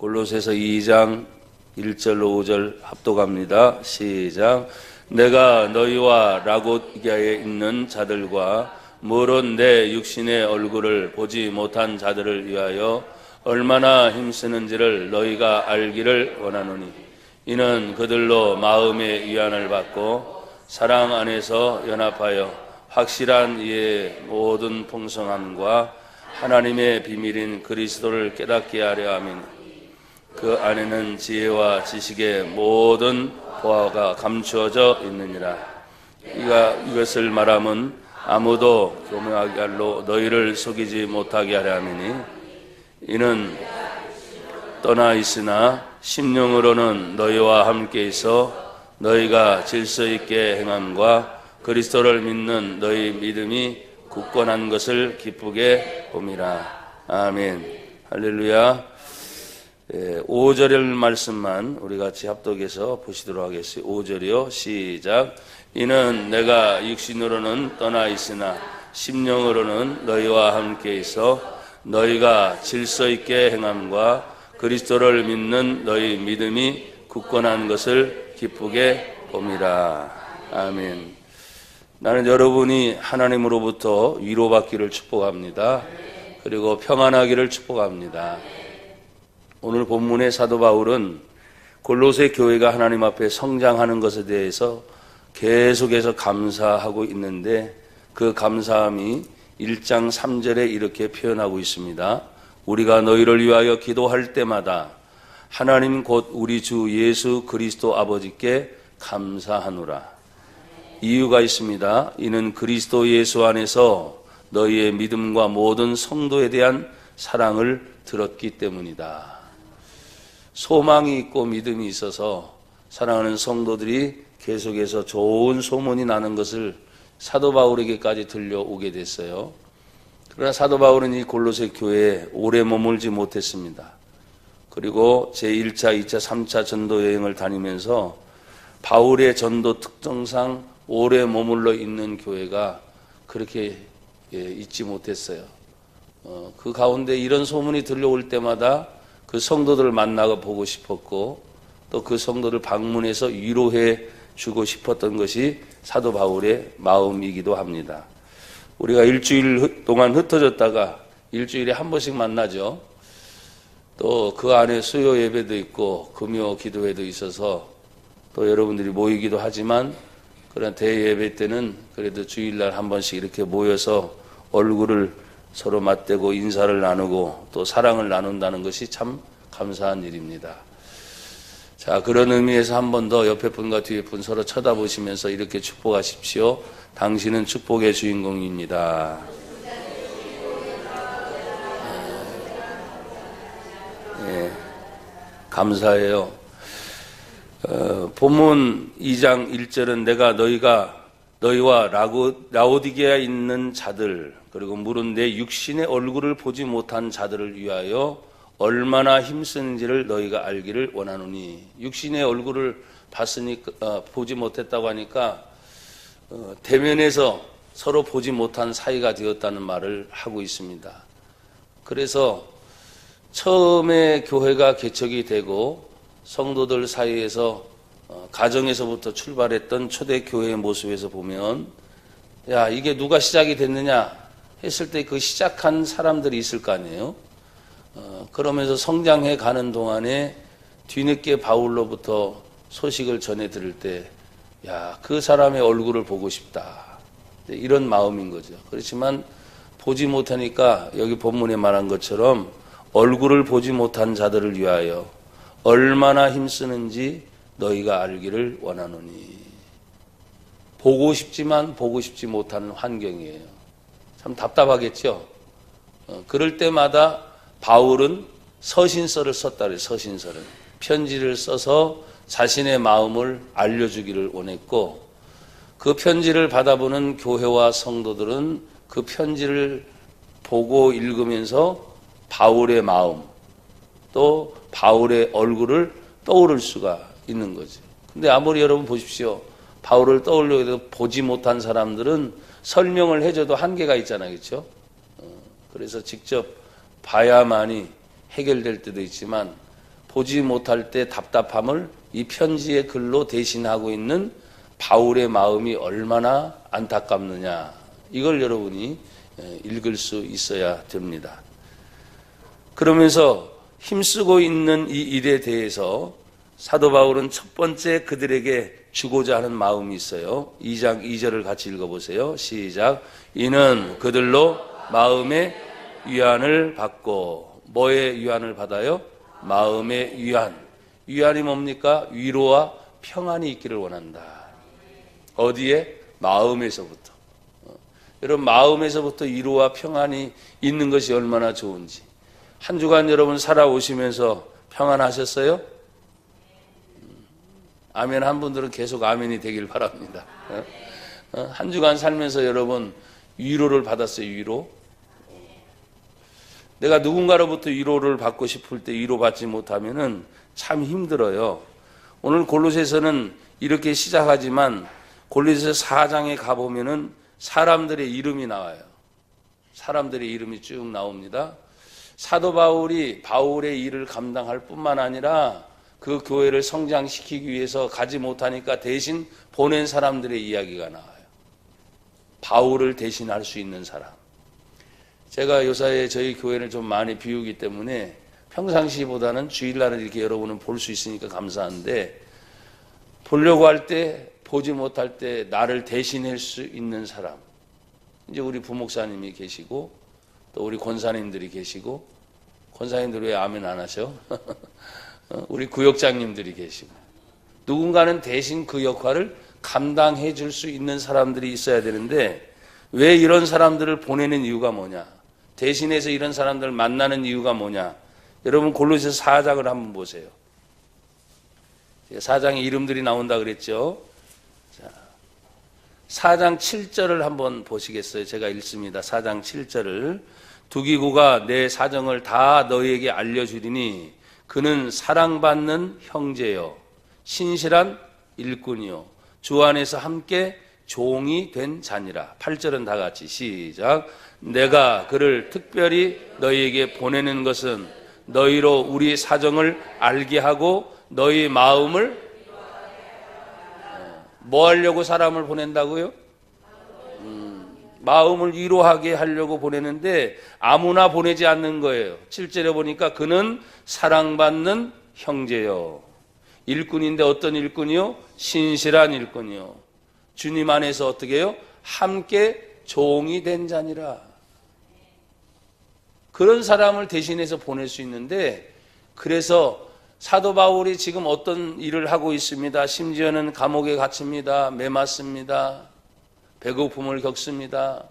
골로새서 2장 1절로 5절 합독합니다. 시작. 내가 너희와 라고디아에 있는 자들과 물은 내 육신의 얼굴을 보지 못한 자들을 위하여 얼마나 힘쓰는지를 너희가 알기를 원하노니, 이는 그들로 마음의 위안을 받고 사랑 안에서 연합하여 확실한 이의 모든 풍성함과 하나님의 비밀인 그리스도를 깨닫게 하려 함이니, 그 안에는 지혜와 지식의 모든 보화가 감추어져 있느니라. 이것을 말함은 아무도 교묘하게 할로 너희를 속이지 못하게 하려 함이니, 이는 떠나 있으나 심령으로는 너희와 함께 있어 너희가 질서 있게 행함과 그리스도를 믿는 너희 믿음이 굳건한 것을 기쁘게 봄이라. 아멘. 할렐루야. 5절의 말씀만 우리 같이 합독해서 보시도록 하겠습니다. 5절이요. 시작. 이는 내가 육신으로는 떠나 있으나 심령으로는 너희와 함께 있어 너희가 질서 있게 행함과 그리스도를 믿는 너희 믿음이 굳건한 것을 기쁘게 봄이라. 아멘. 나는 여러분이 하나님으로부터 위로받기를 축복합니다. 그리고 평안하기를 축복합니다. 오늘 본문의 사도 바울은 골로새 교회가 하나님 앞에 성장하는 것에 대해서 계속해서 감사하고 있는데, 그 감사함이 1장 3절에 이렇게 표현하고 있습니다. 우리가 너희를 위하여 기도할 때마다 하나님 곧 우리 주 예수 그리스도 아버지께 감사하노라. 이유가 있습니다. 이는 그리스도 예수 안에서 너희의 믿음과 모든 성도에 대한 사랑을 들었기 때문이다. 소망이 있고 믿음이 있어서 사랑하는 성도들이 계속해서 좋은 소문이 나는 것을 사도 바울에게까지 들려오게 됐어요. 그러나 사도 바울은 이 골로새 교회에 오래 머물지 못했습니다. 그리고 제1차, 2차, 3차 전도 여행을 다니면서 바울의 전도 특성상 오래 머물러 있는 교회가 그렇게 있지 못했어요. 그 가운데 이런 소문이 들려올 때마다 그 성도들을 만나고 보고 싶었고, 또 그 성도들 방문해서 위로해 주고 싶었던 것이 사도 바울의 마음이기도 합니다. 우리가 일주일 동안 흩어졌다가 일주일에 한 번씩 만나죠. 또 그 안에 수요 예배도 있고 금요 기도회도 있어서 또 여러분들이 모이기도 하지만, 그런 대예배 때는 그래도 주일날 한 번씩 이렇게 모여서 얼굴을 서로 맞대고 인사를 나누고 또 사랑을 나눈다는 것이 참 감사한 일입니다. 자, 그런 의미에서 한 번 더 옆에 분과 뒤에 분 서로 쳐다보시면서 이렇게 축복하십시오. 당신은 축복의 주인공입니다. 네, 감사해요. 본문 2장 1절은 내가 너희와 라오디게아에 있는 자들, 그리고 물은 내 육신의 얼굴을 보지 못한 자들을 위하여 얼마나 힘쓰는지를 너희가 알기를 원하노니. 육신의 얼굴을 보지 못했다고 하니까 대면에서 서로 보지 못한 사이가 되었다는 말을 하고 있습니다. 그래서 처음에 교회가 개척이 되고 성도들 사이에서 가정에서부터 출발했던 초대교회의 모습에서 보면, 야, 이게 누가 시작이 됐느냐 했을 때 그 시작한 사람들이 있을 거 아니에요. 그러면서 성장해 가는 동안에 뒤늦게 바울로부터 소식을 전해 들을 때, 야, 그 사람의 얼굴을 보고 싶다, 이런 마음인 거죠. 그렇지만 보지 못하니까 여기 본문에 말한 것처럼 얼굴을 보지 못한 자들을 위하여 얼마나 힘쓰는지 너희가 알기를 원하노니. 보고 싶지만 보고 싶지 못하는 환경이에요. 참 답답하겠죠. 그럴 때마다 바울은 서신서를 썼다 그래요. 서신서를, 편지를 써서 자신의 마음을 알려주기를 원했고, 그 편지를 받아보는 교회와 성도들은 그 편지를 보고 읽으면서 바울의 마음, 또 바울의 얼굴을 떠오를 수가 있는 거지. 근데 아무리 여러분 보십시오, 바울을 떠올려도 해도 보지 못한 사람들은 설명을 해줘도 한계가 있잖아요. 그렇죠? 그래서 직접 봐야만이 해결될 때도 있지만, 보지 못할 때 답답함을 이 편지의 글로 대신하고 있는 바울의 마음이 얼마나 안타깝느냐, 이걸 여러분이 읽을 수 있어야 됩니다. 그러면서 힘쓰고 있는 이 일에 대해서 사도 바울은 첫 번째 그들에게 주고자 하는 마음이 있어요. 2장 2절을 같이 읽어보세요. 시작. 이는 그들로 마음의 위안을 받고, 뭐의 위안을 받아요? 마음의 위안. 위안이 뭡니까? 위로와 평안이 있기를 원한다. 어디에? 마음에서부터. 여러분, 마음에서부터 위로와 평안이 있는 것이 얼마나 좋은지. 한 주간 여러분 살아오시면서 평안하셨어요? 아멘 한 분들은 계속 아멘이 되길 바랍니다. 한 주간 살면서 여러분 위로를 받았어요. 위로. 내가 누군가로부터 위로를 받고 싶을 때 위로받지 못하면은 참 힘들어요. 오늘 골로새서는 이렇게 시작하지만 골로새서 4장에 가보면은 사람들의 이름이 나와요. 사람들의 이름이 쭉 나옵니다. 사도 바울이 바울의 일을 감당할 뿐만 아니라 그 교회를 성장시키기 위해서 가지 못하니까 대신 보낸 사람들의 이야기가 나와요. 바울을 대신할 수 있는 사람. 제가 요사이에 저희 교회를 좀 많이 비우기 때문에 평상시보다는 주일날은 이렇게 여러분은 볼 수 있으니까 감사한데, 보려고 할 때 보지 못할 때 나를 대신할 수 있는 사람. 이제 우리 부목사님이 계시고 또 우리 권사님들이 계시고, 권사님들 왜 아멘 안 하셔? 우리 구역장님들이 계시고, 누군가는 대신 그 역할을 감당해 줄 수 있는 사람들이 있어야 되는데, 왜 이런 사람들을 보내는 이유가 뭐냐? 대신해서 이런 사람들을 만나는 이유가 뭐냐? 여러분 골로새서 4장을 한번 보세요. 4장에 이름들이 나온다 그랬죠? 자, 4장 7절을 한번 보시겠어요? 제가 읽습니다. 4장 7절을. 두기고가 내 사정을 다 너희에게 알려주리니 그는 사랑받는 형제요 신실한 일꾼이요 주 안에서 함께 종이 된 자니라. 8절은 다 같이 시작. 내가 그를 특별히 너희에게 보내는 것은 너희로 우리 사정을 알게 하고 너희 마음을 뭐 하려고 사람을 보낸다고요? 마음을 위로하게 하려고 보내는데 아무나 보내지 않는 거예요. 7절에 보니까 그는 사랑받는 형제요. 일꾼인데 어떤 일꾼이요? 신실한 일꾼이요. 주님 안에서 어떻게 해요? 함께 종이 된 자니라. 그런 사람을 대신해서 보낼 수 있는데, 그래서 사도 바울이 지금 어떤 일을 하고 있습니다. 심지어는 감옥에 갇힙니다. 매맞습니다. 배고픔을 겪습니다.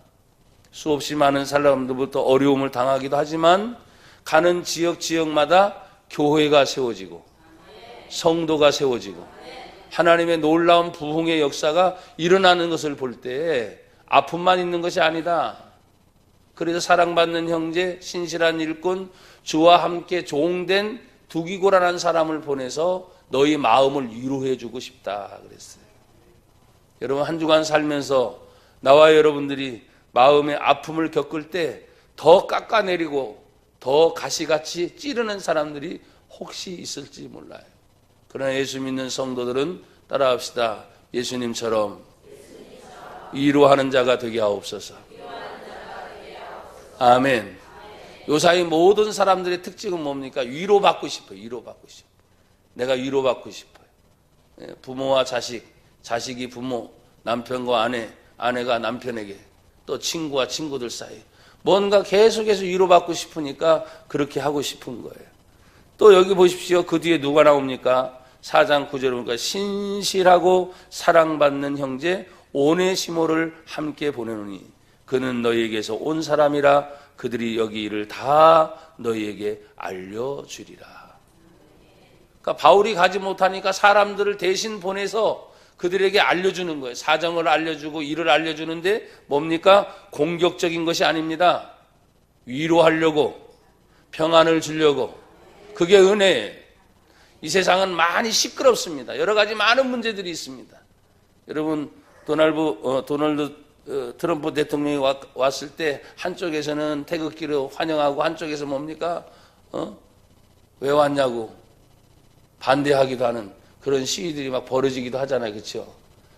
수없이 많은 사람들부터 어려움을 당하기도 하지만 가는 지역마다 교회가 세워지고 성도가 세워지고 하나님의 놀라운 부흥의 역사가 일어나는 것을 볼 때 아픔만 있는 것이 아니다. 그래서 사랑받는 형제, 신실한 일꾼, 주와 함께 종된 두기고라는 사람을 보내서 너희 마음을 위로해 주고 싶다 그랬어요. 여러분 한 주간 살면서 나와 여러분들이 마음의 아픔을 겪을 때 더 깎아내리고 더 가시같이 찌르는 사람들이 혹시 있을지 몰라요. 그러나 예수 믿는 성도들은 따라합시다. 예수님처럼 위로하는 자가 되게 하옵소서. 아멘. 요사이 모든 사람들의 특징은 뭡니까? 위로받고 싶어요. 위로받고 싶어요. 내가 위로받고 싶어요. 부모와 자식, 자식이 부모, 남편과 아내, 아내가 남편에게, 또 친구와 친구들 사이 뭔가 계속해서 위로받고 싶으니까 그렇게 하고 싶은 거예요. 또 여기 보십시오. 그 뒤에 누가 나옵니까? 4장 9절에 보니까 신실하고 사랑받는 형제 오네시모를 함께 보내노니 그는 너희에게서 온 사람이라 그들이 여기 일을 다 너희에게 알려주리라. 그러니까 바울이 가지 못하니까 사람들을 대신 보내서 그들에게 알려주는 거예요. 사정을 알려주고 일을 알려주는데 뭡니까? 공격적인 것이 아닙니다. 위로하려고, 평안을 주려고. 그게 은혜예요. 이 세상은 많이 시끄럽습니다. 여러 가지 많은 문제들이 있습니다. 여러분 도널드 트럼프 대통령이 왔을 때 한쪽에서는 태극기로 환영하고 한쪽에서 뭡니까? 왜 왔냐고. 반대하기도 하는 그런 시위들이 막 벌어지기도 하잖아요. 그렇죠?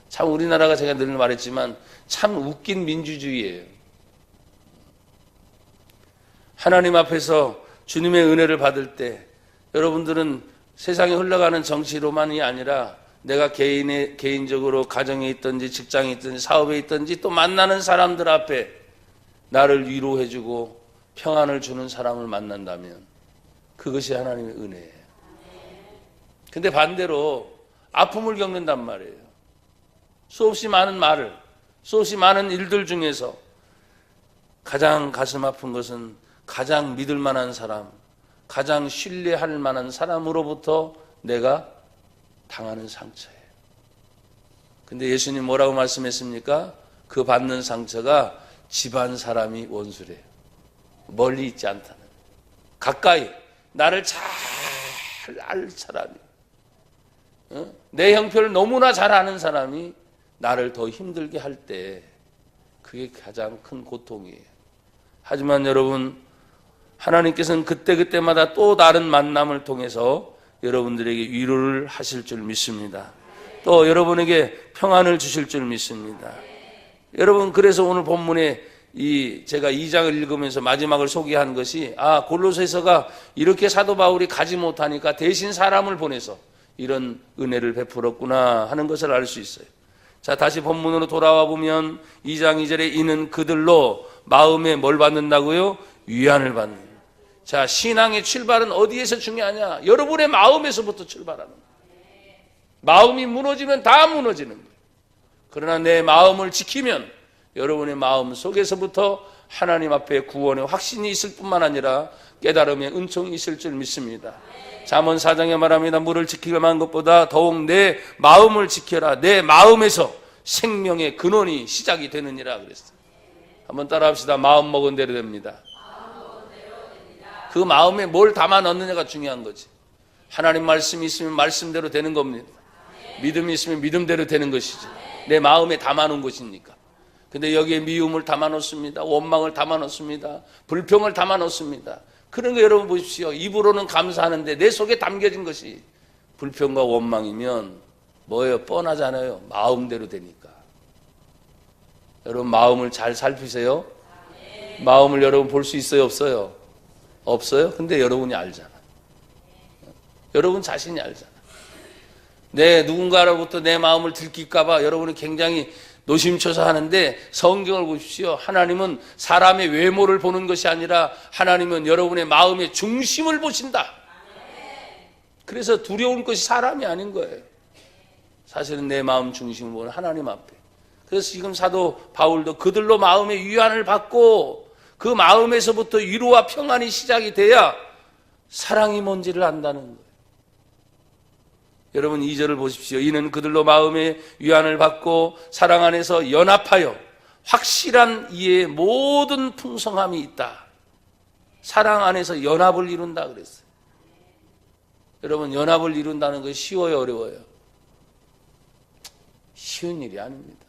참 우리나라가 제가 늘 말했지만 참 웃긴 민주주의예요. 하나님 앞에서 주님의 은혜를 받을 때 여러분들은 세상에 흘러가는 정치로만이 아니라 내가 개인적으로 가정에 있든지 직장에 있든지 사업에 있든지 또 만나는 사람들 앞에 나를 위로해주고 평안을 주는 사람을 만난다면 그것이 하나님의 은혜예요. 근데 반대로 아픔을 겪는단 말이에요. 수없이 많은 말을, 수없이 많은 일들 중에서 가장 가슴 아픈 것은 가장 믿을 만한 사람, 가장 신뢰할 만한 사람으로부터 내가 당하는 상처예요. 근데 예수님 뭐라고 말씀했습니까? 그 받는 상처가 집안 사람이 원수래요. 멀리 있지 않다는. 가까이 나를 잘 알 사람이, 내 형편을 너무나 잘 아는 사람이 나를 더 힘들게 할 때 그게 가장 큰 고통이에요. 하지만 여러분, 하나님께서는 그때그때마다 또 다른 만남을 통해서 여러분들에게 위로를 하실 줄 믿습니다. 또 여러분에게 평안을 주실 줄 믿습니다. 여러분, 그래서 오늘 본문에 제가 2장을 읽으면서 마지막을 소개한 것이 골로새서가 이렇게 사도 바울이 가지 못하니까 대신 사람을 보내서 이런 은혜를 베풀었구나 하는 것을 알 수 있어요. 자, 다시 본문으로 돌아와 보면 2장 2절에 이는 그들로 마음에 뭘 받는다고요? 위안을 받는. 자, 신앙의 출발은 어디에서 중요하냐? 여러분의 마음에서부터 출발하는 거예요. 마음이 무너지면 다 무너지는 거예요. 그러나 내 마음을 지키면 여러분의 마음 속에서부터 하나님 앞에 구원의 확신이 있을 뿐만 아니라 깨달음의 은총이 있을 줄 믿습니다. 잠언 4장에 말합니다. 물을 지키기만 한 것보다 더욱 내 마음을 지켜라. 내 마음에서 생명의 근원이 시작이 되느니라 그랬어요. 한번 따라합시다. 마음 먹은 대로 됩니다. 그 마음에 뭘 담아 넣느냐가 중요한 거지. 하나님 말씀이 있으면 말씀대로 되는 겁니다. 믿음이 있으면 믿음대로 되는 것이지. 내 마음에 담아 놓은 것이니까. 근데 여기에 미움을 담아 놓습니다. 원망을 담아 놓습니다. 불평을 담아 놓습니다. 그런 거 여러분 보십시오. 입으로는 감사하는데 내 속에 담겨진 것이 불평과 원망이면 뭐예요? 뻔하잖아요. 마음대로 되니까. 여러분 마음을 잘 살피세요. 마음을 여러분 볼 수 있어요? 없어요? 없어요? 근데 여러분이 알잖아. 여러분 자신이 알잖아. 내 누군가로부터 내 마음을 들킬까 봐 여러분이 굉장히 노심초사하는데 성경을 보십시오. 하나님은 사람의 외모를 보는 것이 아니라 하나님은 여러분의 마음의 중심을 보신다. 그래서 두려울 것이 사람이 아닌 거예요. 사실은 내 마음 중심을 보는 하나님 앞에. 그래서 지금 사도 바울도 그들로 마음의 위안을 받고 그 마음에서부터 위로와 평안이 시작이 돼야 사랑이 뭔지를 안다는 거예요. 여러분 2절을 보십시오. 이는 그들로 마음의 위안을 받고 사랑 안에서 연합하여 확실한 이의 모든 풍성함이 있다. 사랑 안에서 연합을 이룬다 그랬어요. 여러분 연합을 이룬다는 것이 쉬워요? 어려워요? 쉬운 일이 아닙니다.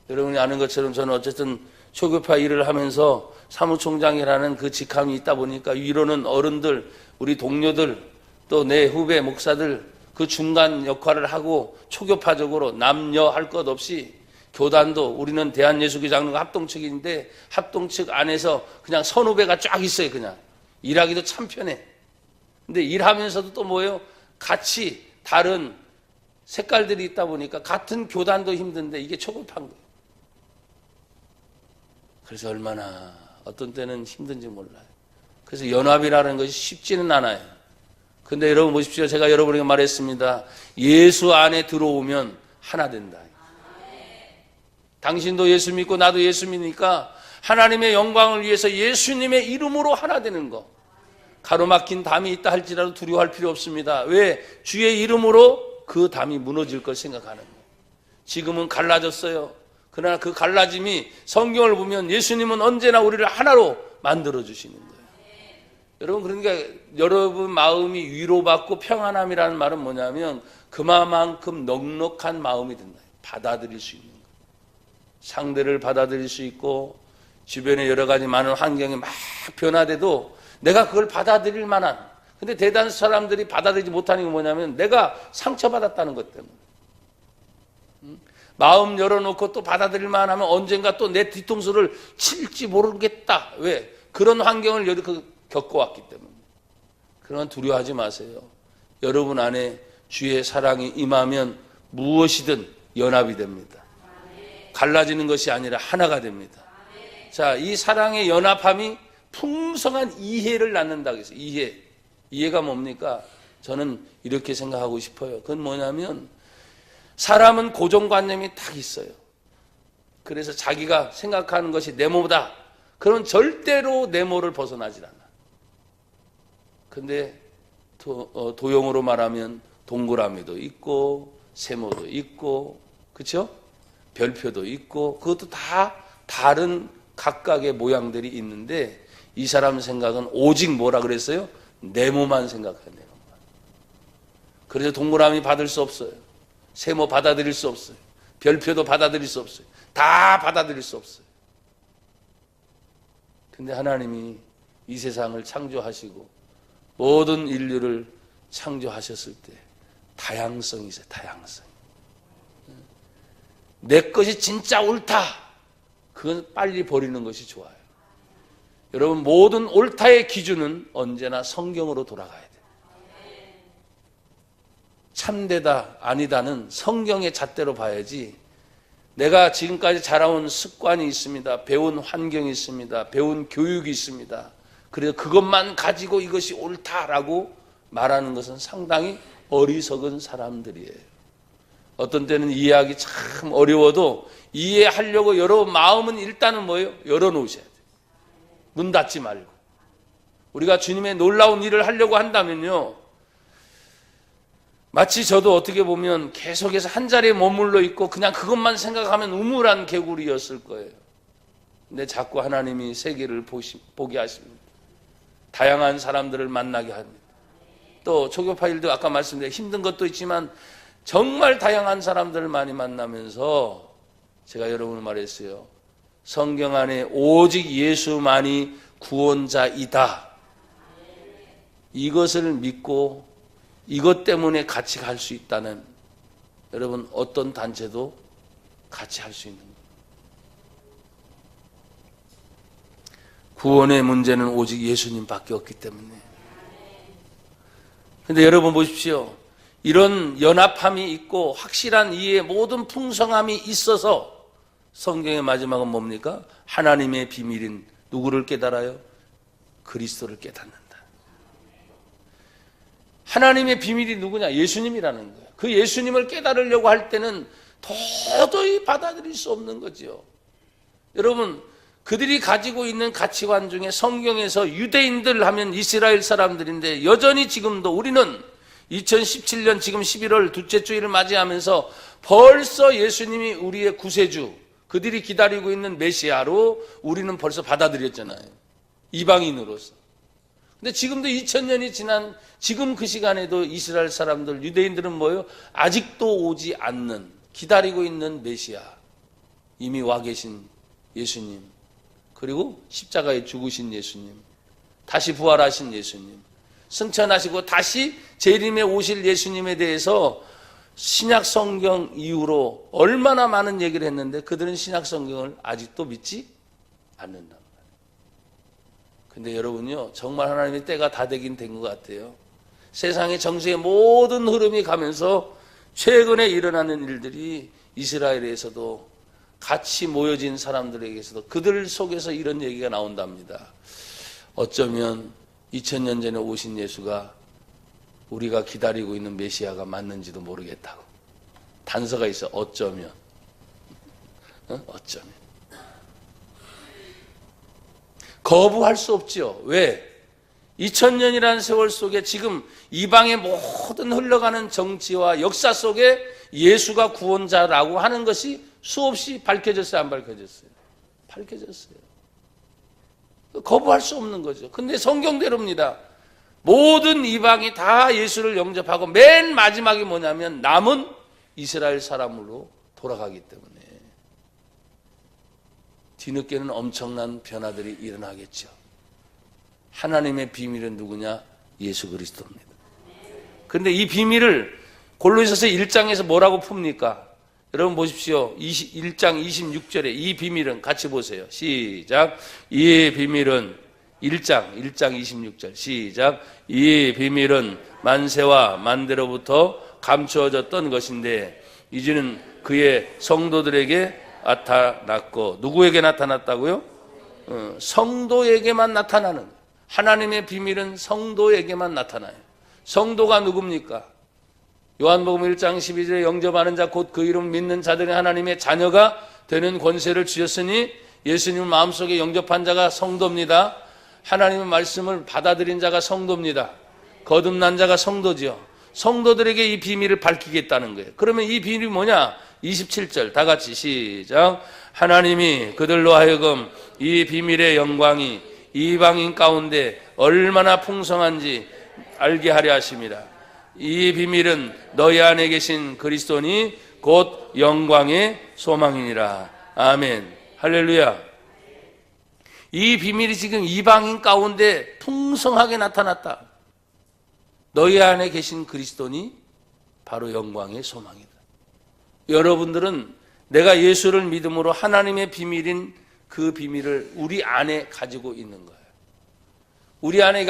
여러분이 아는 것처럼 저는 어쨌든 초교파 일을 하면서 사무총장이라는 그 직함이 있다 보니까 위로는 어른들, 우리 동료들, 또 내 후배 목사들 그 중간 역할을 하고 초교파적으로 남녀 할 것 없이 교단도 우리는 대한예수교장로가 합동측인데 합동측 안에서 그냥 선후배가 쫙 있어요. 그냥 일하기도 참 편해. 근데 일하면서도 또 뭐예요? 같이 다른 색깔들이 있다 보니까 같은 교단도 힘든데 이게 초급한 거예요. 그래서 얼마나 어떤 때는 힘든지 몰라요. 그래서 연합이라는 것이 쉽지는 않아요. 근데 여러분 보십시오. 제가 여러분에게 말했습니다. 예수 안에 들어오면 하나 된다. 당신도 예수 믿고 나도 예수 믿으니까 하나님의 영광을 위해서 예수님의 이름으로 하나 되는 거. 가로막힌 담이 있다 할지라도 두려워할 필요 없습니다. 왜? 주의 이름으로 그 담이 무너질 걸 생각하는 거예요. 지금은 갈라졌어요. 그러나 그 갈라짐이 성경을 보면 예수님은 언제나 우리를 하나로 만들어 주시는 거예요. 여러분 그러니까 여러분 마음이 위로받고 평안함이라는 말은 뭐냐면 그만큼 넉넉한 마음이 된다. 받아들일 수 있는 거예요. 상대를 받아들일 수 있고 주변에 여러 가지 많은 환경이 막 변화돼도 내가 그걸 받아들일 만한 근데 대다수 사람들이 받아들이지 못하는 게 뭐냐면 내가 상처받았다는 것 때문에. 마음 열어놓고 또 받아들일만 하면 언젠가 또 내 뒤통수를 칠지 모르겠다. 왜? 그런 환경을 여태껏 겪어왔기 때문에. 그러나 두려워하지 마세요. 여러분 안에 주의 사랑이 임하면 무엇이든 연합이 됩니다. 갈라지는 것이 아니라 하나가 됩니다. 자, 이 사랑의 연합함이 풍성한 이해를 낳는다 그랬어요. 이해가 뭡니까? 저는 이렇게 생각하고 싶어요. 그건 뭐냐면 사람은 고정관념이 딱 있어요. 그래서 자기가 생각하는 것이 네모다. 그런 절대로 네모를 벗어나질 않아. 근데 도형으로 말하면 동그라미도 있고 세모도 있고 그렇죠? 별표도 있고 그것도 다 다른 각각의 모양들이 있는데 이 사람 생각은 오직 뭐라 그랬어요? 네모만 생각해요. 네모만. 그래서 동그라미 받을 수 없어요. 세모 받아들일 수 없어요. 별표도 받아들일 수 없어요. 다 받아들일 수 없어요. 근데 하나님이 이 세상을 창조하시고 모든 인류를 창조하셨을 때 다양성이 있어요. 다양성. 내 것이 진짜 옳다. 그건 빨리 버리는 것이 좋아요. 여러분 모든 옳다의 기준은 언제나 성경으로 돌아가야 돼요. 참되다 아니다는 성경의 잣대로 봐야지 내가 지금까지 자라온 습관이 있습니다. 배운 환경이 있습니다. 배운 교육이 있습니다. 그래서 그것만 가지고 이것이 옳다라고 말하는 것은 상당히 어리석은 사람들이에요. 어떤 때는 이해하기 참 어려워도 이해하려고 여러분 마음은 일단은 뭐예요? 열어놓으셔야 돼요. 문 닫지 말고. 우리가 주님의 놀라운 일을 하려고 한다면요. 마치 저도 어떻게 보면 계속해서 한 자리에 머물러 있고 그냥 그것만 생각하면 우물한 개구리였을 거예요. 근데 자꾸 하나님이 세계를 보게 하십니다. 다양한 사람들을 만나게 합니다. 또 초교파 일도 아까 말씀드린 힘든 것도 있지만 정말 다양한 사람들을 많이 만나면서 제가 여러분을 말했어요. 성경 안에 오직 예수만이 구원자이다. 이것을 믿고 이것 때문에 같이 갈 수 있다는 여러분 어떤 단체도 같이 할 수 있는 거예요. 구원의 문제는 오직 예수님밖에 없기 때문에. 그런데 여러분 보십시오. 이런 연합함이 있고 확실한 이의 모든 풍성함이 있어서 성경의 마지막은 뭡니까? 하나님의 비밀인 누구를 깨달아요? 그리스도를 깨닫는다. 하나님의 비밀이 누구냐? 예수님이라는 거예요. 그 예수님을 깨달으려고 할 때는 도저히 받아들일 수 없는 거죠. 여러분 그들이 가지고 있는 가치관 중에 성경에서 유대인들 하면 이스라엘 사람들인데 여전히 지금도 우리는 2017년 지금 11월 둘째 주일을 맞이하면서 벌써 예수님이 우리의 구세주, 그들이 기다리고 있는 메시아로 우리는 벌써 받아들였잖아요. 이방인으로서. 근데 지금도 2000년이 지난 지금 그 시간에도 이스라엘 사람들, 유대인들은 뭐예요? 아직도 오지 않는, 기다리고 있는 메시아, 이미 와 계신 예수님, 그리고 십자가에 죽으신 예수님, 다시 부활하신 예수님, 승천하시고 다시 재림에 오실 예수님에 대해서 신약 성경 이후로 얼마나 많은 얘기를 했는데 그들은 신약 성경을 아직도 믿지 않는단 말이에요. 근데 여러분요, 정말 하나님의 때가 다 되긴 된 것 같아요. 세상의 정세의 모든 흐름이 가면서 최근에 일어나는 일들이 이스라엘에서도 같이 모여진 사람들에게서도 그들 속에서 이런 얘기가 나온답니다. 어쩌면 2000년 전에 오신 예수가 우리가 기다리고 있는 메시아가 맞는지도 모르겠다고. 단서가 있어. 어쩌면. 어쩌면. 거부할 수 없죠. 왜? 2000년이라는 세월 속에 지금 이방의 모든 흘러가는 정치와 역사 속에 예수가 구원자라고 하는 것이 수없이 밝혀졌어요, 안 밝혀졌어요? 밝혀졌어요. 거부할 수 없는 거죠. 근데 성경대로입니다. 모든 이방이 다 예수를 영접하고 맨 마지막이 뭐냐면 남은 이스라엘 사람으로 돌아가기 때문에 뒤늦게는 엄청난 변화들이 일어나겠죠. 하나님의 비밀은 누구냐? 예수 그리스도입니다. 그런데 이 비밀을 골로새서 1장에서 뭐라고 풉니까? 여러분 보십시오. 1장 26절에 이 비밀은 같이 보세요. 시작. 이 비밀은 1장 26절 시작. 이 비밀은 만세와 만대로부터 감추어졌던 것인데 이제는 그의 성도들에게 나타났고, 누구에게 나타났다고요? 성도에게만 나타나는 거예요. 하나님의 비밀은 성도에게만 나타나요. 성도가 누굽니까? 요한복음 1장 12절에 영접하는 자 곧 그 이름 믿는 자들이 하나님의 자녀가 되는 권세를 주셨으니 예수님을 마음속에 영접한 자가 성도입니다. 하나님의 말씀을 받아들인 자가 성도입니다. 거듭난 자가 성도죠. 성도들에게 이 비밀을 밝히겠다는 거예요. 그러면 이 비밀이 뭐냐? 27절 다 같이 시작. 하나님이 그들로 하여금 이 비밀의 영광이 이방인 가운데 얼마나 풍성한지 알게 하려 하심이라. 이 비밀은 너희 안에 계신 그리스도니 곧 영광의 소망이니라. 아멘. 할렐루야. 이 비밀이 지금 이방인 가운데 풍성하게 나타났다. 너희 안에 계신 그리스도니 바로 영광의 소망이다. 여러분들은 내가 예수를 믿음으로 하나님의 비밀인 그 비밀을 우리 안에 가지고 있는 거예요. 우리 안에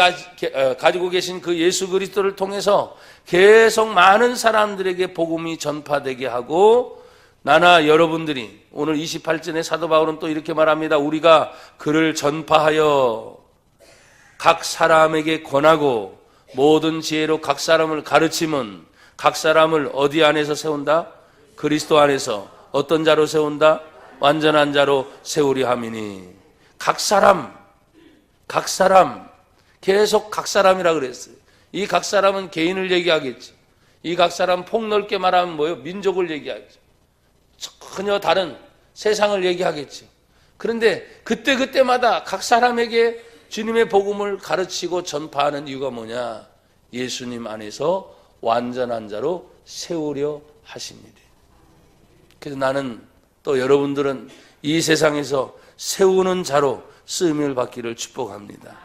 가지고 계신 그 예수 그리스도를 통해서 계속 많은 사람들에게 복음이 전파되게 하고, 나나 여러분들이 오늘 28절에 사도 바울은 또 이렇게 말합니다. 우리가 그를 전파하여 각 사람에게 권하고 모든 지혜로 각 사람을 가르침은 각 사람을 어디 안에서 세운다? 그리스도 안에서 어떤 자로 세운다? 완전한 자로 세우려 함이니. 각 사람 계속 각 사람이라 그랬어요. 이 각 사람은 개인을 얘기하겠죠. 이 각 사람 폭넓게 말하면 뭐예요? 민족을 얘기하겠죠. 전혀 다른 세상을 얘기하겠죠. 그런데 그때마다 각 사람에게 주님의 복음을 가르치고 전파하는 이유가 뭐냐? 예수님 안에서 완전한 자로 세우려 하십니다. 그래서 나는 또 여러분들은 이 세상에서 세우는 자로 쓰임을 받기를 축복합니다.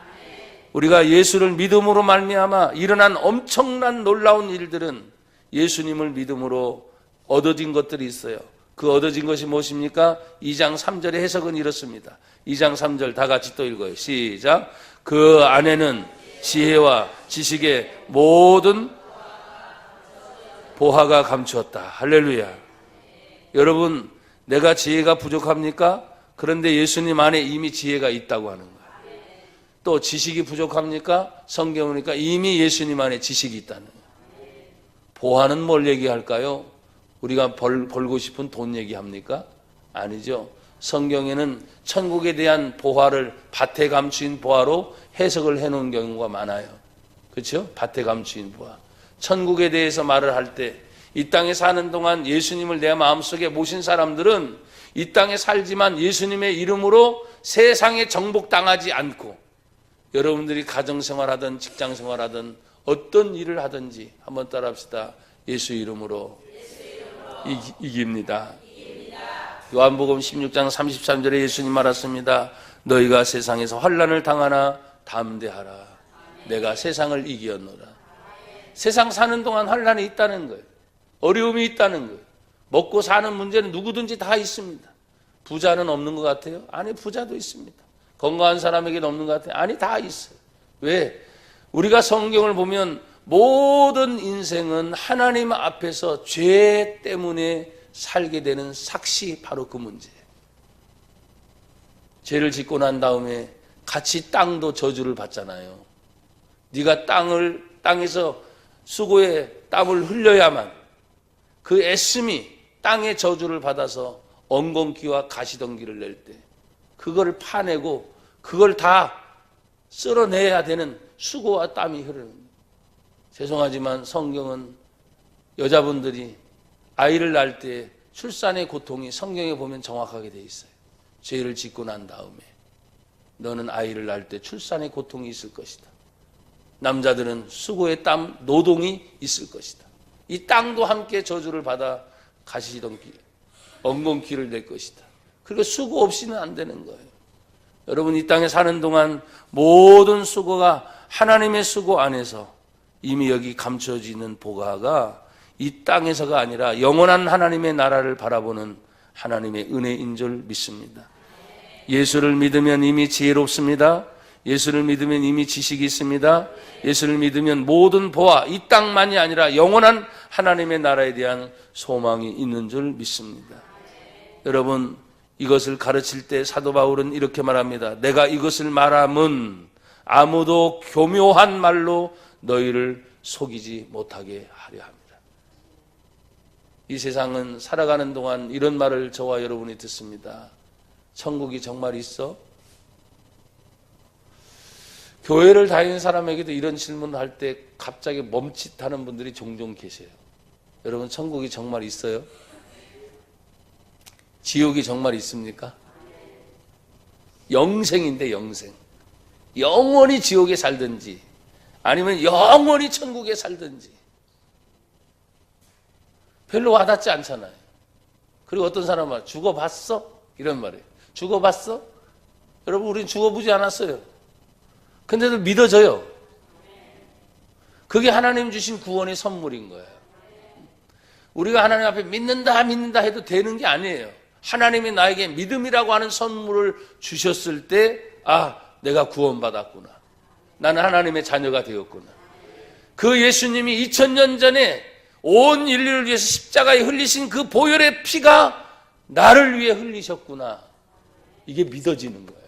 우리가 예수를 믿음으로 말미암아 일어난 엄청난 놀라운 일들은 예수님을 믿음으로 얻어진 것들이 있어요. 그 얻어진 것이 무엇입니까? 2장 3절의 해석은 이렇습니다. 2장 3절 다 같이 또 읽어요. 시작. 그 안에는 지혜와 지식의 모든 보화가 감추었다. 할렐루야. 여러분, 내가 지혜가 부족합니까? 그런데 예수님 안에 이미 지혜가 있다고 하는 거예요. 또 지식이 부족합니까? 성경을 보니까 이미 예수님 안에 지식이 있다는 거예요. 보화는 뭘 얘기할까요? 우리가 벌고 싶은 돈 얘기합니까? 아니죠. 성경에는 천국에 대한 보화를 밭에 감추인 보화로 해석을 해놓은 경우가 많아요. 그렇죠? 밭에 감추인 보화. 천국에 대해서 말을 할 때 이 땅에 사는 동안 예수님을 내 마음속에 모신 사람들은 이 땅에 살지만 예수님의 이름으로 세상에 정복당하지 않고, 여러분들이 가정생활하든 직장생활하든 어떤 일을 하든지 한번 따라합시다. 예수 이름으로 이깁니다. 요한복음 16장 33절에 예수님 말했습니다. 너희가 세상에서 환난을 당하나 담대하라. 내가 세상을 이기었노라. 세상 사는 동안 환난이 있다는 거예요. 어려움이 있다는 거예요. 먹고 사는 문제는 누구든지 다 있습니다. 부자는 없는 것 같아요? 아니, 부자도 있습니다. 건강한 사람에게는 없는 것 같아요? 아니, 다 있어요. 왜? 우리가 성경을 보면 모든 인생은 하나님 앞에서 죄 때문에 살게 되는 삭시, 바로 그 문제예요. 죄를 짓고 난 다음에 같이 땅도 저주를 받잖아요. 네가 땅에서 수고에 땀을 흘려야만 그 애씀이 땅의 저주를 받아서 엉겅퀴와 가시덩기를 낼 때 그걸 파내고 그걸 다 쓸어내야 되는 수고와 땀이 흐르는. 죄송하지만 성경은 여자분들이 아이를 낳을 때 출산의 고통이 성경에 보면 정확하게 돼 있어요. 죄를 짓고 난 다음에 너는 아이를 낳을 때 출산의 고통이 있을 것이다. 남자들은 수고의 땀, 노동이 있을 것이다. 이 땅도 함께 저주를 받아 가시덩기, 엉겅퀴를 낼 것이다. 그리고 수고 없이는 안 되는 거예요. 여러분, 이 땅에 사는 동안 모든 수고가 하나님의 수고 안에서 이미 여기 감춰지는 보화가 이 땅에서가 아니라 영원한 하나님의 나라를 바라보는 하나님의 은혜인 줄 믿습니다. 예수를 믿으면 이미 지혜롭습니다. 예수를 믿으면 이미 지식이 있습니다. 예수를 믿으면 모든 보화, 이 땅만이 아니라 영원한 하나님의 나라에 대한 소망이 있는 줄 믿습니다. 여러분, 이것을 가르칠 때 사도 바울은 이렇게 말합니다. 내가 이것을 말함은 아무도 교묘한 말로 너희를 속이지 못하게 하려 합니다. 이 세상은 살아가는 동안 이런 말을 저와 여러분이 듣습니다. 천국이 정말 있어? 교회를 다니는 사람에게도 이런 질문을 할 때 갑자기 멈칫하는 분들이 종종 계세요. 여러분, 천국이 정말 있어요? 지옥이 정말 있습니까? 영생인데 영생. 영원히 지옥에 살든지 아니면 영원히 천국에 살든지 별로 와닿지 않잖아요. 그리고 어떤 사람은 죽어봤어? 이런 말이에요. 죽어봤어? 여러분, 우린 죽어보지 않았어요. 근데도 믿어져요. 그게 하나님 주신 구원의 선물인 거예요. 우리가 하나님 앞에 믿는다 해도 되는 게 아니에요. 하나님이 나에게 믿음이라고 하는 선물을 주셨을 때, 아, 내가 구원받았구나. 나는 하나님의 자녀가 되었구나. 그 예수님이 2000년 전에 온 인류를 위해서 십자가에 흘리신 그 보혈의 피가 나를 위해 흘리셨구나. 이게 믿어지는 거예요.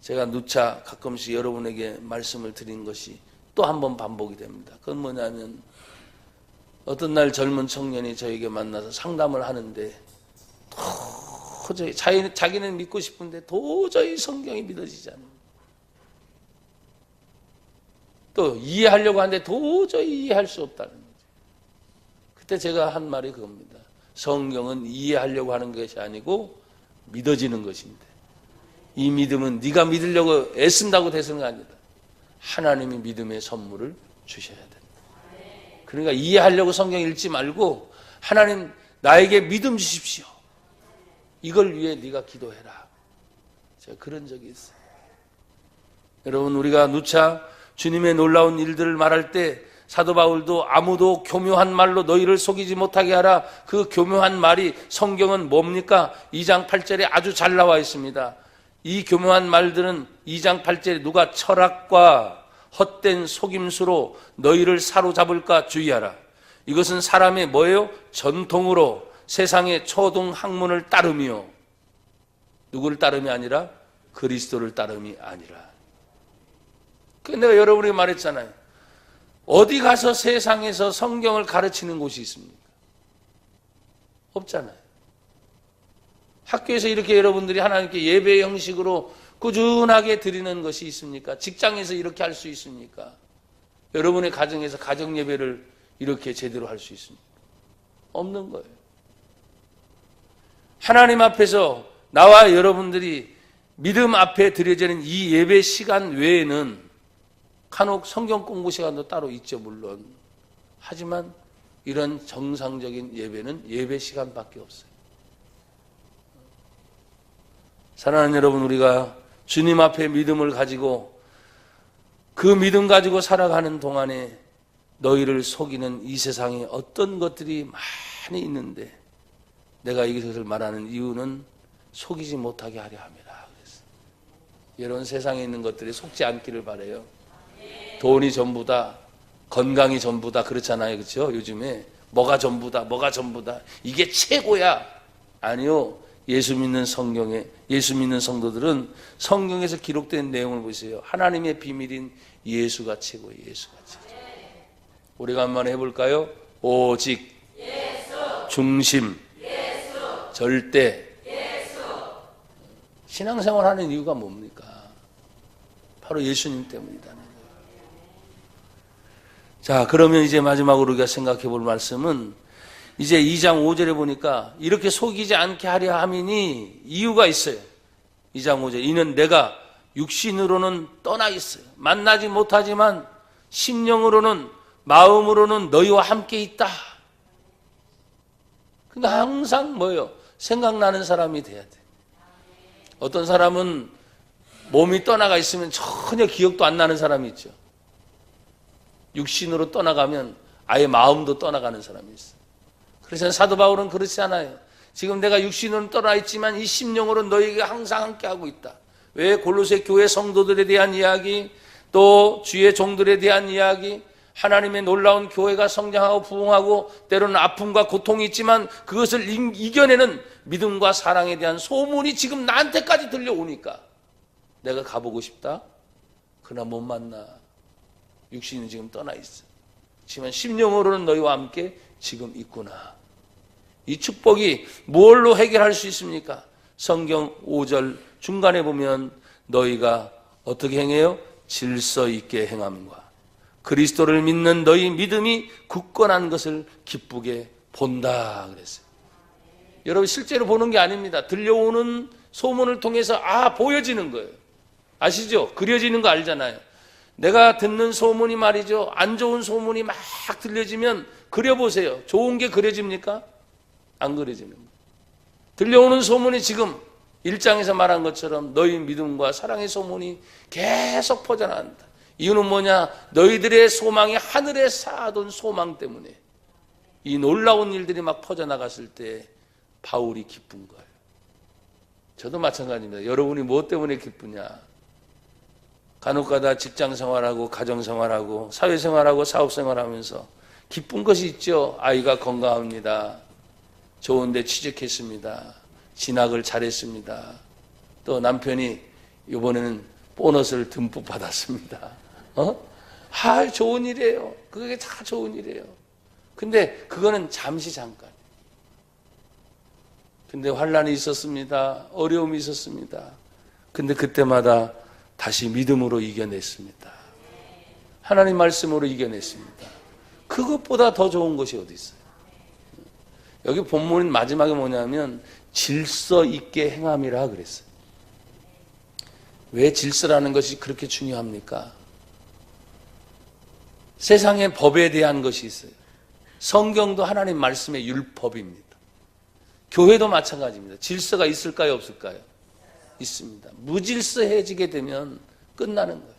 제가 누차 가끔씩 여러분에게 말씀을 드린 것이 또 한 번 반복이 됩니다. 그건 뭐냐면 어떤 날 젊은 청년이 저에게 만나서 상담을 하는데 도저히 자기는 믿고 싶은데 도저히 성경이 믿어지지 않는, 또 이해하려고 하는데 도저히 이해할 수 없다는 거죠. 그때 제가 한 말이 그겁니다. 성경은 이해하려고 하는 것이 아니고 믿어지는 것인데 이 믿음은 네가 믿으려고 애쓴다고 되는 게 아니다. 하나님이 믿음의 선물을 주셔야 된다. 그러니까 이해하려고 성경 읽지 말고 하나님 나에게 믿음 주십시오. 이걸 위해 네가 기도해라. 제가 그런 적이 있어요. 여러분, 우리가 누차 주님의 놀라운 일들을 말할 때 사도 바울도 아무도 교묘한 말로 너희를 속이지 못하게 하라. 그 교묘한 말이 성경은 뭡니까? 2장 8절에 아주 잘 나와 있습니다. 이 교묘한 말들은 2장 8절에 누가 철학과 헛된 속임수로 너희를 사로잡을까 주의하라. 이것은 사람의 뭐예요? 전통으로 세상의 초등 학문을 따름이요. 누구를 따름이 아니라 그리스도를 따름이 아니라. 내가 여러분에게 말했잖아요. 어디 가서 세상에서 성경을 가르치는 곳이 있습니까? 없잖아요. 학교에서 이렇게 여러분들이 하나님께 예배 형식으로 꾸준하게 드리는 것이 있습니까? 직장에서 이렇게 할 수 있습니까? 여러분의 가정에서 가정 예배를 이렇게 제대로 할 수 있습니까? 없는 거예요. 하나님 앞에서 나와 여러분들이 믿음 앞에 드려지는 이 예배 시간 외에는 간혹 성경 공부 시간도 따로 있죠, 물론. 하지만 이런 정상적인 예배는 예배 시간밖에 없어요. 사랑하는 여러분, 우리가 주님 앞에 믿음을 가지고 그 믿음 가지고 살아가는 동안에 너희를 속이는 이 세상에 어떤 것들이 많이 있는데 내가 이것을 말하는 이유는 속이지 못하게 하려 함이라. 여러분, 세상에 있는 것들이 속지 않기를 바라요. 돈이 전부다, 건강이 전부다, 그렇잖아요. 그렇죠? 요즘에 뭐가 전부다, 이게 최고야. 아니요. 예수 믿는 성도들은 성경에서 기록된 내용을 보세요. 하나님의 비밀인 예수가 최고예요. 예수가 최고. 우리가 한번 해볼까요? 오직 예수. 중심 예수. 절대 예수. 신앙생활 하는 이유가 뭡니까? 바로 예수님 때문이다. 자, 그러면 이제 마지막으로 우리가 생각해 볼 말씀은 이제 2장 5절에 보니까 이렇게 속이지 않게 하려 함이니 이유가 있어요. 2장 5절. 이는 내가 육신으로는 떠나 있어요. 만나지 못하지만 심령으로는, 마음으로는 너희와 함께 있다. 그러니까 항상 뭐예요? 생각나는 사람이 돼야 돼. 어떤 사람은 몸이 떠나가 있으면 전혀 기억도 안 나는 사람이 있죠. 육신으로 떠나가면 아예 마음도 떠나가는 사람이 있어요. 그래서 사도 바울은 그렇지 않아요. 지금 내가 육신으로 떠나 있지만 이 심령으로 너희에게 항상 함께하고 있다. 왜? 골로새 교회 성도들에 대한 이야기, 또 주의 종들에 대한 이야기, 하나님의 놀라운 교회가 성장하고 부흥하고 때로는 아픔과 고통이 있지만 그것을 이겨내는 믿음과 사랑에 대한 소문이 지금 나한테까지 들려오니까 내가 가보고 싶다? 그러나 못 만나. 육신이 지금 떠나 있어. 하지만 심령으로는 너희와 함께 지금 있구나. 이 축복이 뭘로 해결할 수 있습니까? 성경 5절 중간에 보면 너희가 어떻게 행해요? 질서 있게 행함과 그리스도를 믿는 너희 믿음이 굳건한 것을 기쁘게 본다 그랬어요. 여러분 실제로 보는 게 아닙니다. 들려오는 소문을 통해서 보여지는 거예요. 아시죠? 그려지는 거 알잖아요. 내가 듣는 소문이 말이죠. 안 좋은 소문이 막 들려지면 그려보세요. 좋은 게 그려집니까? 안 그려지는 거예요. 들려오는 소문이 지금 1장에서 말한 것처럼 너희 믿음과 사랑의 소문이 계속 퍼져나간다. 이유는 뭐냐? 너희들의 소망이 하늘에 쌓아둔 소망 때문에 이 놀라운 일들이 막 퍼져나갔을 때 바울이 기쁜 거예요. 저도 마찬가지입니다. 여러분이 무엇 때문에 기쁘냐? 간혹가다 직장생활하고 가정생활하고 사회생활하고 사업생활하면서 기쁜 것이 있죠. 아이가 건강합니다. 좋은 데 취직했습니다. 진학을 잘했습니다. 또 남편이 이번에는 보너스를 듬뿍 받았습니다. 좋은 일이에요. 그게 다 좋은 일이에요. 근데 그거는 잠시 잠깐. 근데 환난이 있었습니다. 어려움이 있었습니다. 근데 그때마다 다시 믿음으로 이겨냈습니다. 하나님 말씀으로 이겨냈습니다. 그것보다 더 좋은 것이 어디 있어요? 여기 본문 마지막에 뭐냐면 질서 있게 행함이라 그랬어요. 왜 질서라는 것이 그렇게 중요합니까? 세상의 법에 대한 것이 있어요. 성경도 하나님 말씀의 율법입니다. 교회도 마찬가지입니다. 질서가 있을까요? 없을까요? 있습니다. 무질서해지게 되면 끝나는 거예요.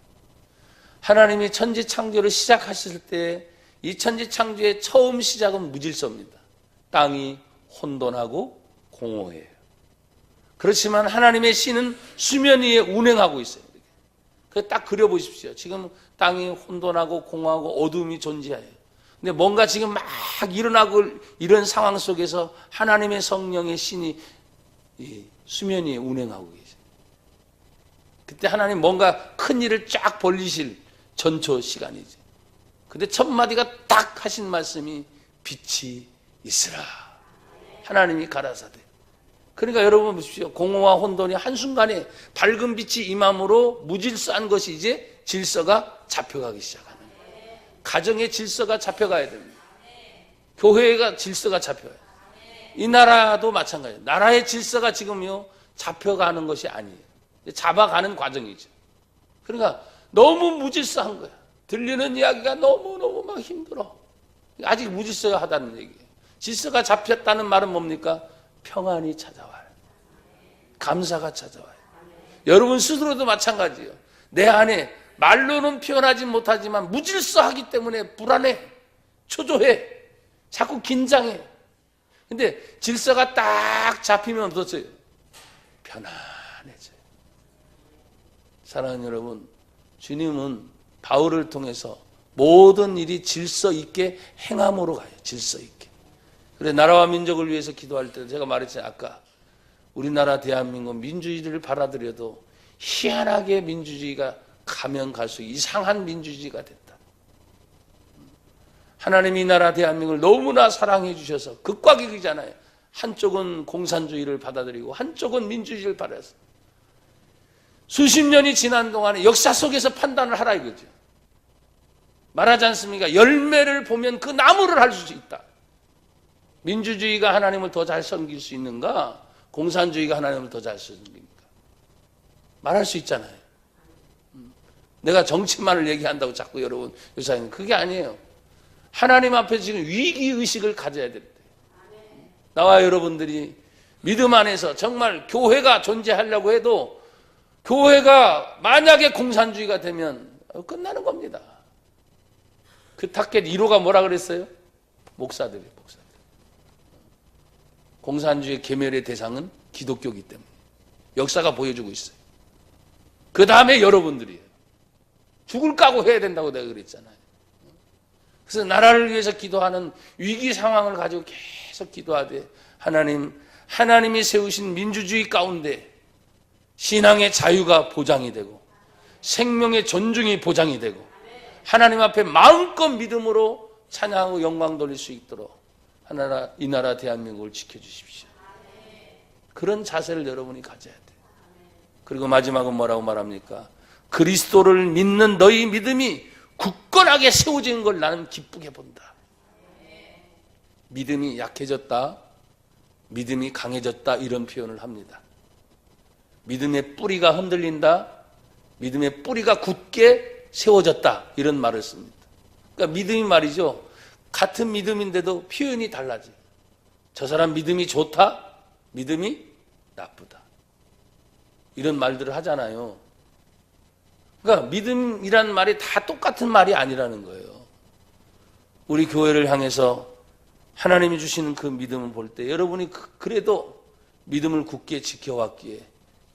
하나님이 천지 창조를 시작하실 때 이 천지 창조의 처음 시작은 무질서입니다. 땅이 혼돈하고 공허해요. 그렇지만 하나님의 신은 수면 위에 운행하고 있어요. 그걸 딱 그려보십시오. 지금 땅이 혼돈하고 공허하고 어둠이 존재해요. 근데 뭔가 지금 막 일어나고 이런 상황 속에서 하나님의 성령의 신이 이 수면 위에 운행하고 계세요. 그때 하나님 뭔가 큰 일을 쫙 벌리실 전초 시간이죠. 근데 첫 마디가 딱 하신 말씀이 빛이 있으라. 하나님이 가라사대. 그러니까 여러분 보십시오. 공허와 혼돈이 한순간에 밝은 빛이 임함으로 무질서한 것이 이제 질서가 잡혀가기 시작하는 거예요. 가정의 질서가 잡혀가야 됩니다. 교회가 질서가 잡혀요. 이 나라도 마찬가지예요. 나라의 질서가 지금요 잡혀가는 것이 아니에요. 잡아가는 과정이죠. 그러니까 너무 무질서한 거야. 들리는 이야기가 너무너무 막 힘들어. 아직 무질서하다는 얘기예요. 질서가 잡혔다는 말은 뭡니까? 평안이 찾아와요. 감사가 찾아와요. 여러분 스스로도 마찬가지예요. 내 안에 말로는 표현하지 못하지만 무질서하기 때문에 불안해, 초조해, 자꾸 긴장해. 근데 질서가 딱 잡히면 어떠세요? 편안해져요. 사랑하는 여러분, 주님은 바울을 통해서 모든 일이 질서 있게 행함으로 가요. 질서 있게. 그래 나라와 민족을 위해서 기도할 때 제가 말했잖아요. 아까 우리나라 대한민국 민주주의를 받아들여도 희한하게 민주주의가 가면 갈수록 이상한 민주주의가 됐다. 하나님이 이 나라 대한민국을 너무나 사랑해 주셔서 극과 극이잖아요. 한쪽은 공산주의를 받아들이고 한쪽은 민주주의를 받아서 수십 년이 지난 동안에 역사 속에서 판단을 하라 이거죠. 말하지 않습니까? 열매를 보면 그 나무를 할 수 있다. 민주주의가 하나님을 더 잘 섬길 수 있는가? 공산주의가 하나님을 더 잘 섬깁니까? 말할 수 있잖아요. 내가 정치만을 얘기한다고 자꾸 여러분 요사님 그게 아니에요. 하나님 앞에 지금 위기의식을 가져야 됩니다. 나와 여러분들이 믿음 안에서 정말 교회가 존재하려고 해도 교회가 만약에 공산주의가 되면 끝나는 겁니다. 그 타켓 1호가 뭐라 그랬어요? 목사들이에요. 목사들. 공산주의 계멸의 대상은 기독교이기 때문에 역사가 보여주고 있어요. 그 다음에 여러분들이에요. 죽을 각오 해야 된다고 내가 그랬잖아요. 그래서 나라를 위해서 기도하는 위기 상황을 가지고 계속 기도하되 하나님이 세우신 민주주의 가운데 신앙의 자유가 보장이 되고 생명의 존중이 보장이 되고 하나님 앞에 마음껏 믿음으로 찬양하고 영광 돌릴 수 있도록 이 나라 대한민국을 지켜주십시오. 그런 자세를 여러분이 가져야 돼요. 그리고 마지막은 뭐라고 말합니까? 그리스도를 믿는 너희 믿음이 굳건하게 세워진 걸 나는 기쁘게 본다. 믿음이 약해졌다, 믿음이 강해졌다, 이런 표현을 합니다. 믿음의 뿌리가 흔들린다, 믿음의 뿌리가 굳게 세워졌다, 이런 말을 씁니다. 그러니까 믿음이 말이죠, 같은 믿음인데도 표현이 달라져요. 저 사람 믿음이 좋다, 믿음이 나쁘다, 이런 말들을 하잖아요. 그러니까 믿음이란 말이 다 똑같은 말이 아니라는 거예요. 우리 교회를 향해서 하나님이 주시는 그 믿음을 볼 때 여러분이 그래도 믿음을 굳게 지켜왔기에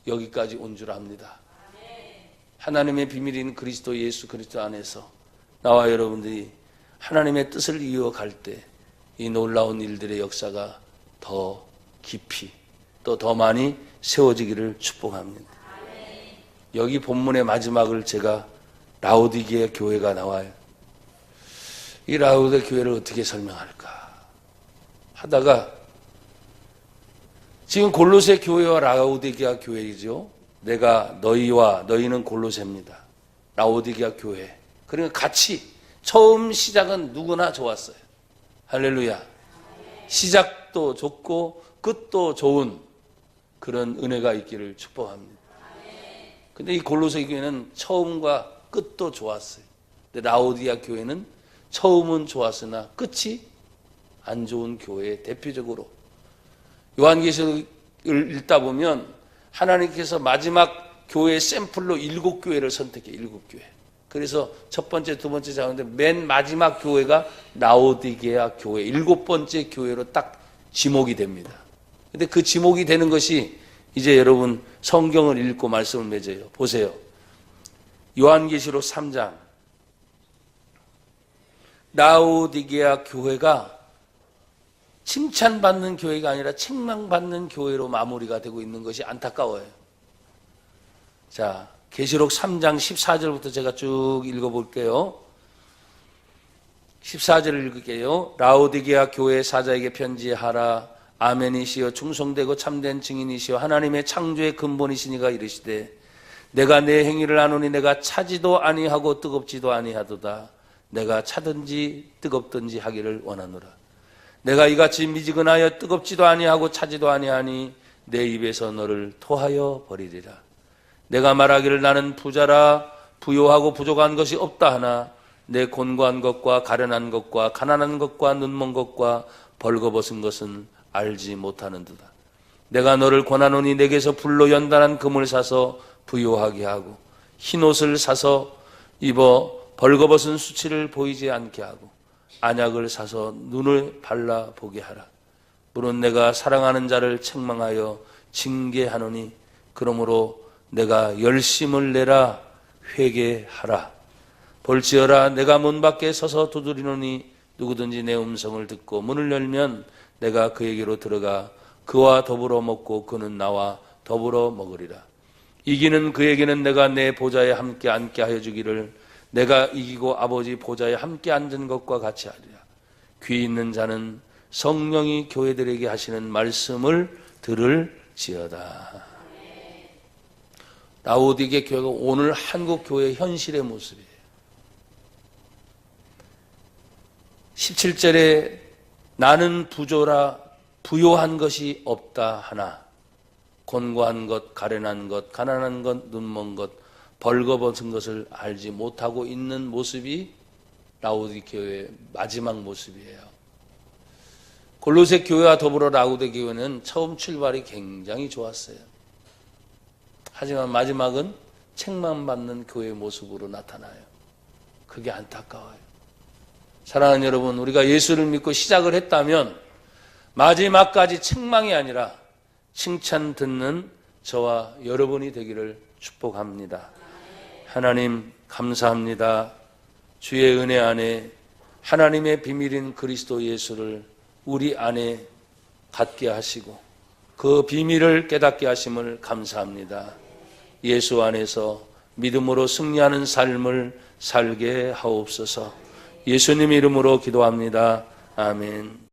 여기까지 온 줄 압니다. 하나님의 비밀인 그리스도 예수 그리스도 안에서 나와 여러분들이 하나님의 뜻을 이어갈 때 이 놀라운 일들의 역사가 더 깊이 또 더 많이 세워지기를 축복합니다. 여기 본문의 마지막을 제가 라오디게아 교회가 나와요. 이 라오디게아 교회를 어떻게 설명할까 하다가 지금 골로새 교회와 라오디게아 교회이죠. 내가 너희와 너희는 골로새입니다. 라오디게아 교회. 그러니까 같이 처음 시작은 누구나 좋았어요. 할렐루야. 시작도 좋고 끝도 좋은 그런 은혜가 있기를 축복합니다. 근데 이 골로새 교회는 처음과 끝도 좋았어요. 근데 라오디게아 교회는 처음은 좋았으나 끝이 안 좋은 교회의 대표적으로 요한계시록을 읽다 보면 하나님께서 마지막 교회 샘플로 7교회를 선택해. 7교회. 그래서 첫 번째, 두 번째 자는데 맨 마지막 교회가 라오디게아 교회, 7번째 교회로 딱 지목이 됩니다. 근데 그 지목이 되는 것이 이제 여러분 성경을 읽고 말씀을 맺어요. 보세요. 요한계시록 3장. 라오디게아 교회가 칭찬받는 교회가 아니라 책망받는 교회로 마무리가 되고 있는 것이 안타까워요. 자, 계시록 3장 14절부터 제가 쭉 읽어볼게요. 14절을 읽을게요. 라오디게아 교회 사자에게 편지하라. 아멘이시여 충성되고 참된 증인이시여 하나님의 창조의 근본이시니가 이르시되 내가 내 행위를 아노니 내가 차지도 아니하고 뜨겁지도 아니하도다. 내가 차든지 뜨겁든지 하기를 원하노라. 내가 이같이 미지근하여 뜨겁지도 아니하고 차지도 아니하니 내 입에서 너를 토하여 버리리라. 내가 말하기를 나는 부자라 부요하고 부족한 것이 없다 하나 내 곤고한 것과 가련한 것과 가난한 것과 눈먼 것과 벌거벗은 것은 알지 못하는도다. 내가 너를 권하노니 내게서 불로 연단한 금을 사서 부요하게 하고 흰옷을 사서 입어 벌거벗은 수치를 보이지 않게 하고 안약을 사서 눈을 발라 보게 하라. 물은 내가 사랑하는 자를 책망하여 징계하노니 그러므로 내가 열심을 내라 회개하라. 볼지어라 내가 문 밖에 서서 두드리노니 누구든지 내 음성을 듣고 문을 열면 내가 그에게로 들어가 그와 더불어 먹고 그는 나와 더불어 먹으리라. 이기는 그에게는 내가 내 보좌에 함께 앉게 하여 주기를 내가 이기고 아버지 보좌에 함께 앉은 것과 같이 하리라. 귀 있는 자는 성령이 교회들에게 하시는 말씀을 들을지어다. 라오디게아 교회가 오늘 한국 교회의 현실의 모습이에요. 17절에 나는 부조라 부요한 것이 없다 하나 곤고한 것, 가련한 것, 가난한 것, 눈먼 것, 벌거벗은 것을 알지 못하고 있는 모습이 라오디게아 교회의 마지막 모습이에요. 골로새 교회와 더불어 라오디게아 교회는 처음 출발이 굉장히 좋았어요. 하지만 마지막은 책망받는 교회의 모습으로 나타나요. 그게 안타까워요. 사랑하는 여러분, 우리가 예수를 믿고 시작을 했다면 마지막까지 책망이 아니라 칭찬 듣는 저와 여러분이 되기를 축복합니다. 하나님 감사합니다. 주의 은혜 안에 하나님의 비밀인 그리스도 예수를 우리 안에 갖게 하시고 그 비밀을 깨닫게 하심을 감사합니다. 예수 안에서 믿음으로 승리하는 삶을 살게 하옵소서. 예수님 이름으로 기도합니다. 아멘.